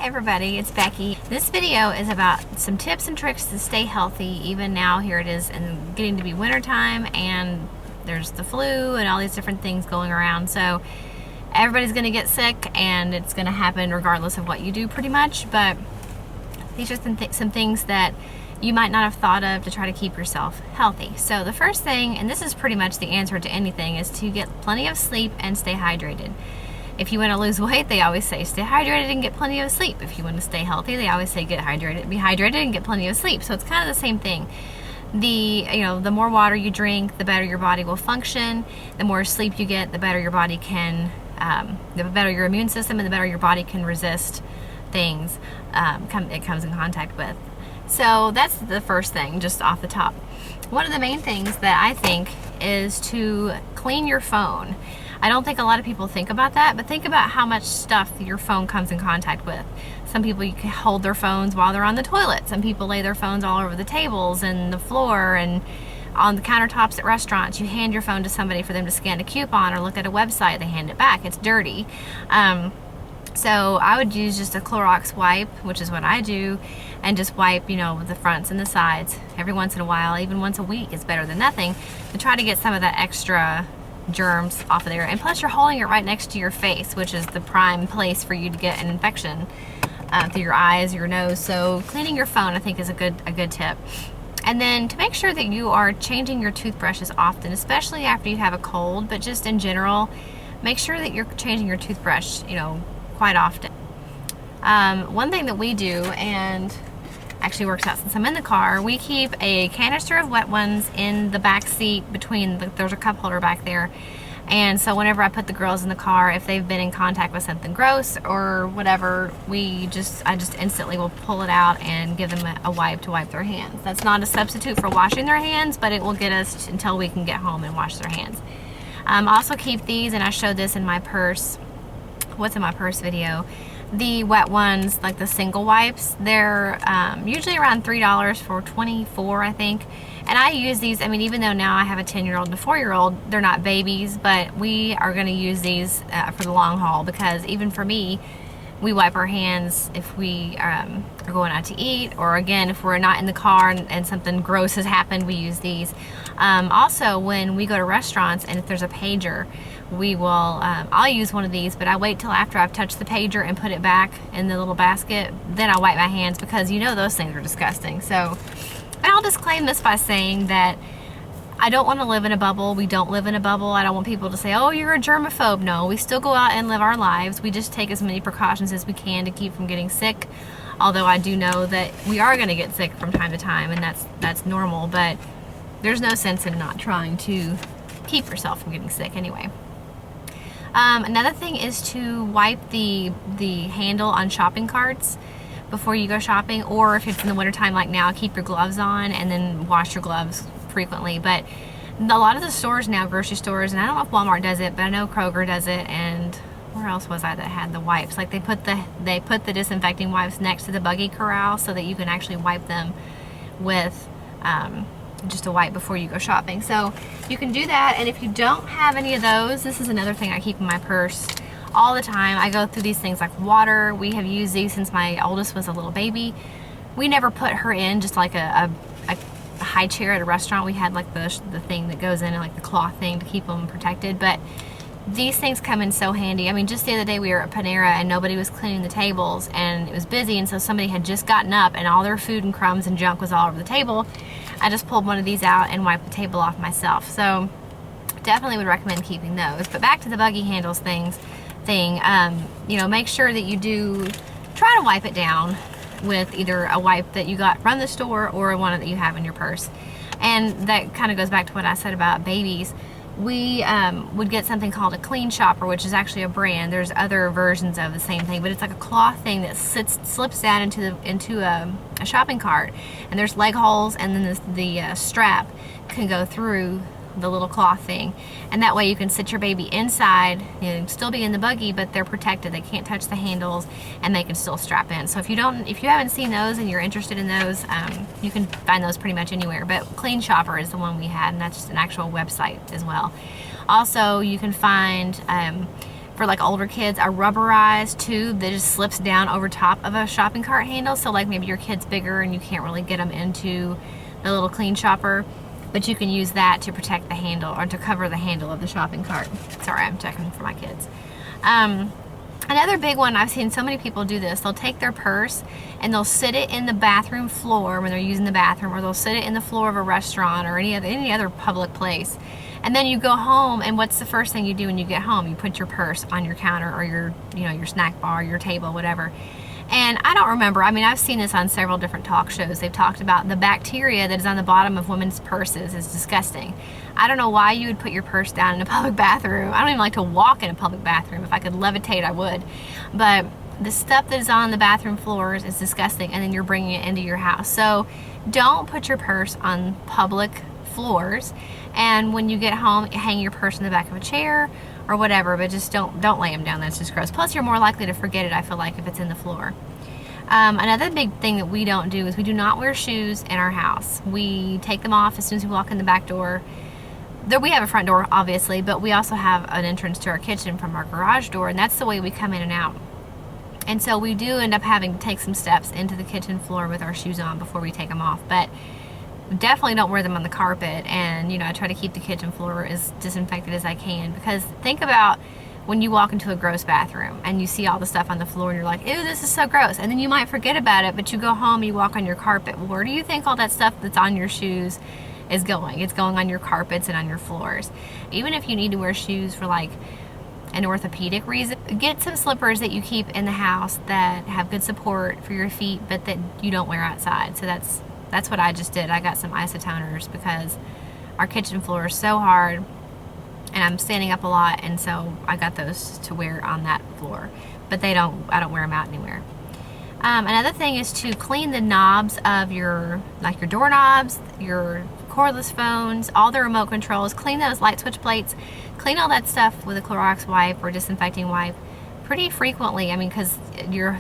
everybody, it's Becky. This video is about some tips and tricks to stay healthy even now. Here it is and getting to be wintertime and there's the flu and all these different things going around. So everybody's gonna get sick and it's gonna happen regardless of what you do pretty much. But these are some things that you might not have thought of to try to keep yourself healthy. So the first thing, and this is pretty much the answer to anything, is to get plenty of sleep and stay hydrated. If you want to lose weight, they always say stay hydrated and get plenty of sleep. If you want to stay healthy, they always say get hydrated, be hydrated and get plenty of sleep. So it's kind of the same thing. The more water you drink, the better your body will function. The more sleep you get, the better your body can, the better your immune system and the better your body can resist things it comes in contact with. So that's the first thing, just off the top. One of the main things that I think is to clean your phone. I don't think a lot of people think about that, but think about how much stuff your phone comes in contact with. Some people, you can hold their phones while they're on the toilet. Some people lay their phones all over the tables and the floor and on the countertops at restaurants. You hand your phone to somebody for them to scan a coupon or look at a website, they hand it back. It's dirty. So I would use just a Clorox wipe, which is what I do, and just wipe, the fronts and the sides every once in a while. Even once a week is better than nothing, to try to get some of that extra germs off of there. And plus you're holding it right next to your face, which is the prime place for you to get an infection through your eyes, your nose. So cleaning your phone, I think, is a good tip. And then to make sure that you are changing your toothbrushes often, especially after you have a cold, but just in general, make sure that you're changing your toothbrush, quite often. One thing that we do, and actually works out since I'm in the car, we keep a canister of wet ones in the back seat there's a cup holder back there. And so whenever I put the girls in the car, if they've been in contact with something gross or whatever, I just instantly will pull it out and give them a wipe to wipe their hands. That's not a substitute for washing their hands, but it will get us until we can get home and wash their hands. Also keep these, and I showed this in my purse, what's in my purse video. The wet ones, like the single wipes, they're usually around $3 for 24, I think. And I use these, even though now I have a 10-year-old and a 4-year-old, they're not babies, but we are going to use these for the long haul, because even for me, we wipe our hands if we are going out to eat, or again, if we're not in the car and something gross has happened, we use these. Also, when we go to restaurants and if there's a pager, we will, I'll use one of these, but I wait till after I've touched the pager and put it back in the little basket, then I wipe my hands, because those things are disgusting. So, and I'll disclaim this by saying that I don't want to live in a bubble. We don't live in a bubble. I don't want people to say, oh, you're a germaphobe. No, we still go out and live our lives. We just take as many precautions as we can to keep from getting sick. Although I do know that we are going to get sick from time to time, and that's normal, but there's no sense in not trying to keep yourself from getting sick anyway. Another thing is to wipe the handle on shopping carts before you go shopping, or if it's in the wintertime like now, keep your gloves on and then wash your gloves frequently. But a lot of the stores now, grocery stores, and I don't know if Walmart does it, but I know Kroger does it, and where else was I that had the wipes? Like they put the disinfecting wipes next to the buggy corral so that you can actually wipe them with just a wipe before you go shopping. So you can do that, and if you don't have any of those, this is another thing I keep in my purse all the time. I go through these things like water. We have used these since my oldest was a little baby. We never put her in just like a high chair at a restaurant. We had like the thing that goes in, and like the cloth thing to keep them protected. But these things come in so handy. Just the other day we were at Panera and nobody was cleaning the tables and it was busy, and so somebody had just gotten up and all their food and crumbs and junk was all over the table. I just pulled one of these out and wiped the table off myself. So definitely would recommend keeping those. But back to the buggy handles thing, make sure that you do try to wipe it down with either a wipe that you got from the store or one that you have in your purse. And that kind of goes back to what I said about babies. We would get something called a clean shopper, which is actually a brand. There's other versions of the same thing, but it's like a cloth thing that slips down into a shopping cart, and there's leg holes, and then the strap can go through the little cloth thing, and that way you can sit your baby inside, still be in the buggy, but they're protected. They can't touch the handles, and they can still strap in. So if you haven't seen those and you're interested in those, you can find those pretty much anywhere. But Clean Shopper is the one we had, and that's just an actual website as well. Also, you can find for like older kids, a rubberized tube that just slips down over top of a shopping cart handle. So like maybe your kid's bigger and you can't really get them into the little clean shopper, but you can use that to protect the handle or to cover the handle of the shopping cart. Sorry, I'm checking for my kids. Another big one, I've seen so many people do this. They'll take their purse and they'll sit it in the bathroom floor when they're using the bathroom, or they'll sit it in the floor of a restaurant or any other public place. And then you go home, and what's the first thing you do when you get home? You put your purse on your counter or your snack bar, your table, whatever. And I don't remember, I mean, I've seen this on several different talk shows. They've talked about the bacteria that is on the bottom of women's purses is disgusting. I don't know why you would put your purse down in a public bathroom. I don't even like to walk in a public bathroom. If I could levitate, I would. But the stuff that is on the bathroom floors is disgusting, and then you're bringing it into your house. So don't put your purse on public floors. And when you get home, hang your purse in the back of a chair or whatever, but just don't lay them down. That's just gross. Plus, you're more likely to forget it, I feel like, if it's in the floor. Another big thing that we don't do is we do not wear shoes in our house. We take them off as soon as we walk in the back door. We have a front door, obviously, but we also have an entrance to our kitchen from our garage door, and that's the way we come in and out. And so we do end up having to take some steps into the kitchen floor with our shoes on before we take them off. But definitely don't wear them on the carpet, and I try to keep the kitchen floor as disinfected as I can, because think about when you walk into a gross bathroom and you see all the stuff on the floor and you're like, ew, this is so gross, and then you might forget about it, but you go home and you walk on your carpet. Well, where do you think all that stuff that's on your shoes is going? It's going on your carpets and on your floors. Even if you need to wear shoes for like an orthopedic reason, get some slippers that you keep in the house that have good support for your feet, but that you don't wear outside. So that's what I just did. I got some isotoners because our kitchen floor is so hard and I'm standing up a lot, and so I got those to wear on that floor. But I don't wear them out anywhere. Another thing is to clean the knobs of your doorknobs, your cordless phones, all the remote controls. Clean those light switch plates. Clean all that stuff with a Clorox wipe or disinfecting wipe pretty frequently. I mean, because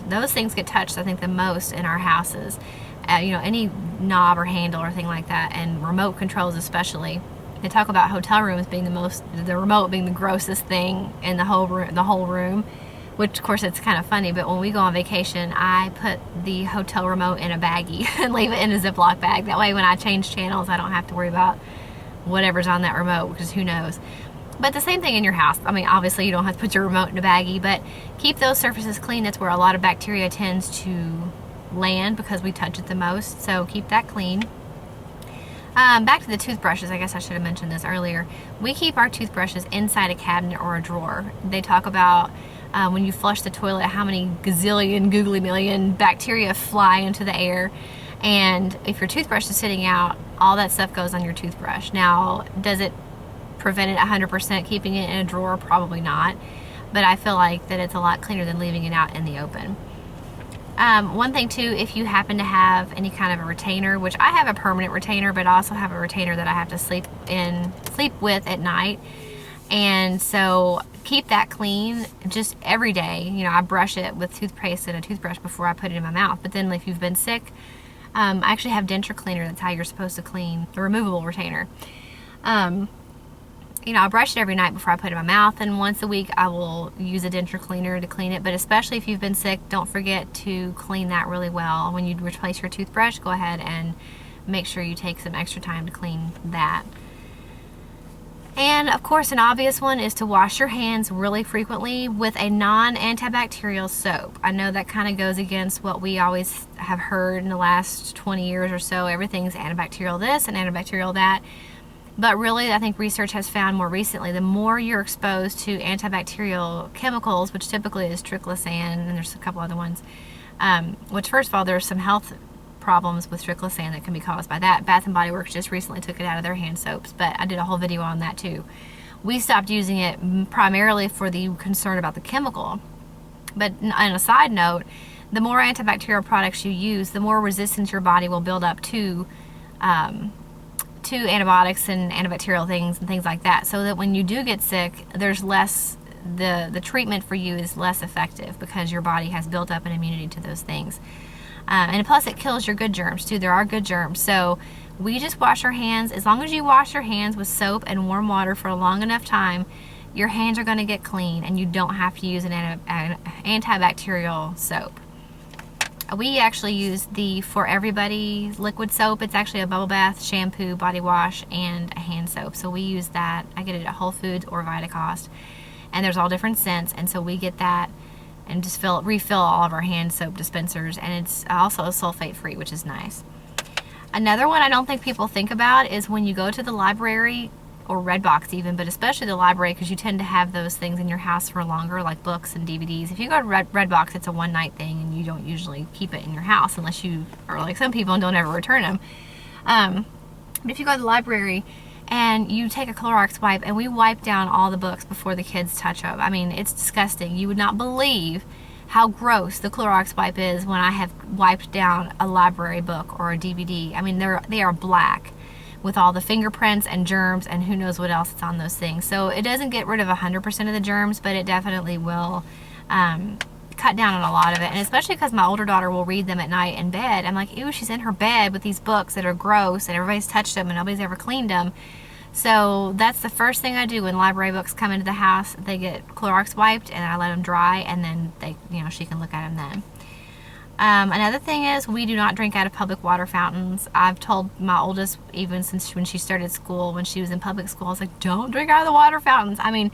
those things get touched, I think, the most in our houses. Any knob or handle or thing like that, and remote controls especially. They talk about hotel rooms being the remote being the grossest thing in the whole room, which of course it's kind of funny, but when we go on vacation, I put the hotel remote in a baggie and leave it in a Ziploc bag. That way when I change channels, I don't have to worry about whatever's on that remote, because who knows. But the same thing in your house. I mean, obviously you don't have to put your remote in a baggie, but keep those surfaces clean. That's where a lot of bacteria tends to land because we touch it the most, so keep that clean. Back to the toothbrushes, I guess I should have mentioned this earlier. We keep our toothbrushes inside a cabinet or a drawer. They talk about when you flush the toilet, how many gazillion, googly million bacteria fly into the air. And if your toothbrush is sitting out, all that stuff goes on your toothbrush. Now, does it prevent it 100% keeping it in a drawer? Probably not. But I feel like that it's a lot cleaner than leaving it out in the open. One thing too, if you happen to have any kind of a retainer, which I have a permanent retainer, but I also have a retainer that I have to sleep with at night, and so keep that clean just every day. I brush it with toothpaste and a toothbrush before I put it in my mouth. But then if you've been sick, I actually have denture cleaner. That's how you're supposed to clean the removable retainer. I brush it every night before I put it in my mouth, and once a week I will use a denture cleaner to clean it. But especially if you've been sick, don't forget to clean that really well. When you replace your toothbrush, go ahead and make sure you take some extra time to clean that. And of course, an obvious one is to wash your hands really frequently with a non-antibacterial soap. I know that kind of goes against what we always have heard in the last 20 years or so. Everything's antibacterial this and antibacterial that. But really, I think research has found more recently, the more you're exposed to antibacterial chemicals, which typically is triclosan, and there's a couple other ones, which first of all, there's some health problems with triclosan that can be caused by that. Bath & Body Works just recently took it out of their hand soaps, but I did a whole video on that too. We stopped using it primarily for the concern about the chemical. But on a side note, the more antibacterial products you use, the more resistance your body will build up to antibiotics and antibacterial things and things like that, so that when you do get sick, there's less, the treatment for you is less effective because your body has built up an immunity to those things. And plus it kills your good germs too. There are good germs. So we just wash our hands. As long as you wash your hands with soap and warm water for a long enough time, your hands are going to get clean and you don't have to use an antibacterial soap. We actually use the For Everybody liquid soap. It's actually a bubble bath, shampoo, body wash, and a hand soap. So we use that. I get it at Whole Foods or Vitacost. And there's all different scents. And so we get that and just refill all of our hand soap dispensers. And it's also sulfate free, which is nice. Another one I don't think people think about is when you go to the library, or Redbox even, but especially the library, because you tend to have those things in your house for longer, like books and DVDs. If you go to Redbox, it's a one-night thing, and you don't usually keep it in your house unless you are like some people and don't ever return them. But if you go to the library and you take a Clorox wipe, and we wipe down all the books before the kids touch them. I mean, it's disgusting. You would not believe how gross the Clorox wipe is when I have wiped down a library book or a DVD. I mean, they are black with all the fingerprints and germs and who knows what else is on those things. So it doesn't get rid of 100% of the germs, but it definitely will cut down on a lot of it. And especially because my older daughter will read them at night in bed. I'm like, ew, she's in her bed with these books that are gross and everybody's touched them and nobody's ever cleaned them. So that's the first thing I do when library books come into the house. They get Clorox wiped and I let them dry, and then she can look at them then. Another thing is we do not drink out of public water fountains. I've told my oldest, even since when she started school, when she was in public school, I was like, don't drink out of the water fountains. I mean,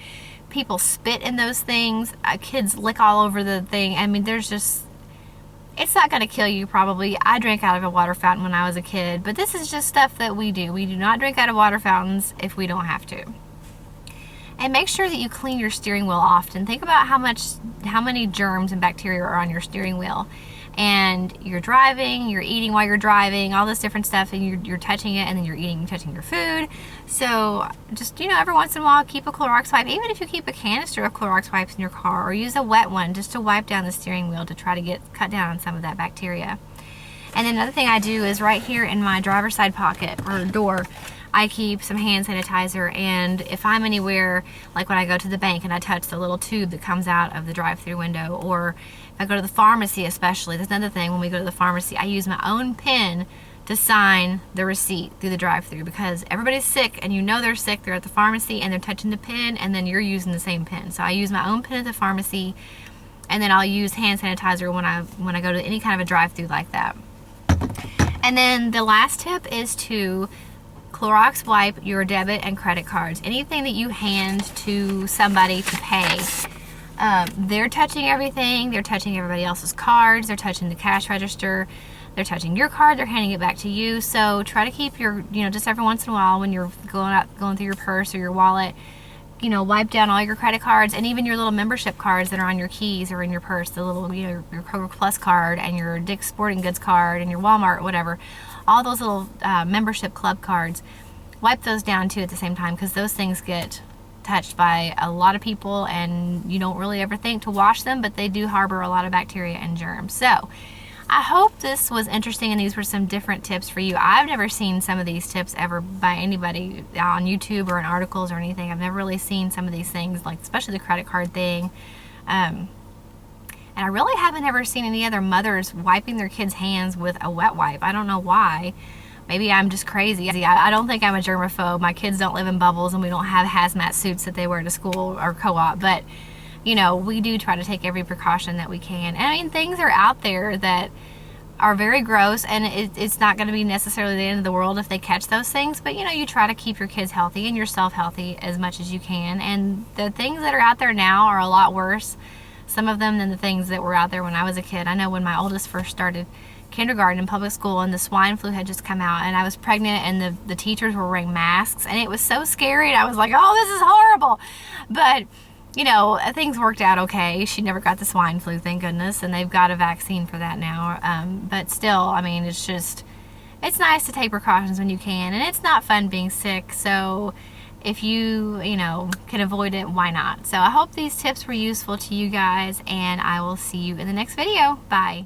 people spit in those things. Kids lick all over the thing. I mean, it's not going to kill you probably. I drank out of a water fountain when I was a kid, but this is just stuff that we do. We do not drink out of water fountains if we don't have to. And make sure that you clean your steering wheel often. Think about how many germs and bacteria are on your steering wheel. And you're driving, you're eating while you're driving, all this different stuff, and you're touching it, and then you're touching your food. So just, every once in a while, keep a Clorox wipe. Even if you keep a canister of Clorox wipes in your car, or use a wet one just to wipe down the steering wheel to try to cut down on some of that bacteria. And then another thing I do is right here in my driver's side pocket or door, I keep some hand sanitizer. And if I'm anywhere, like when I go to the bank and I touch the little tube that comes out of the drive-through window, or if I go to the pharmacy especially, that's another thing, when we go to the pharmacy, I use my own pen to sign the receipt through the drive-through, because everybody's sick and they're sick, they're at the pharmacy and they're touching the pen, and then you're using the same pen. So I use my own pen at the pharmacy, and then I'll use hand sanitizer when I go to any kind of a drive-through like that. And then the last tip is to Clorox wipe your debit and credit cards. Anything that you hand to somebody to pay, they're touching everything. They're touching everybody else's cards. They're touching the cash register. They're touching your card. They're handing it back to you. So try to keep your, just every once in a while when you're going through your purse or your wallet, wipe down all your credit cards, and even your little membership cards that are on your keys or in your purse, the little, your Kroger Plus card and your Dick's Sporting Goods card and your Walmart, whatever. All those little membership club cards, wipe those down too at the same time, because those things get touched by a lot of people and you don't really ever think to wash them, but they do harbor a lot of bacteria and germs. So I hope this was interesting and these were some different tips for you. I've never seen some of these tips ever by anybody on YouTube or in articles or anything. I've never really seen some of these things, like especially the credit card thing. And I really haven't ever seen any other mothers wiping their kids' hands with a wet wipe. I don't know why. Maybe I'm just crazy. I don't think I'm a germaphobe. My kids don't live in bubbles and we don't have hazmat suits that they wear to school or co-op. But, we do try to take every precaution that we can. And I mean, things are out there that are very gross, and it's not going to be necessarily the end of the world if they catch those things. But, you try to keep your kids healthy and yourself healthy as much as you can. And the things that are out there now are a lot worse, some of them, than the things that were out there when I was a kid. I know when my oldest first started kindergarten in public school and the swine flu had just come out and I was pregnant and the teachers were wearing masks and it was so scary and I was like, oh, this is horrible. But things worked out okay. She never got the swine flu, thank goodness, and they've got a vaccine for that now. But still, I mean, it's nice to take precautions when you can, and it's not fun being sick. So if you can avoid it, why not? So I hope these tips were useful to you guys, and I will see you in the next video. Bye.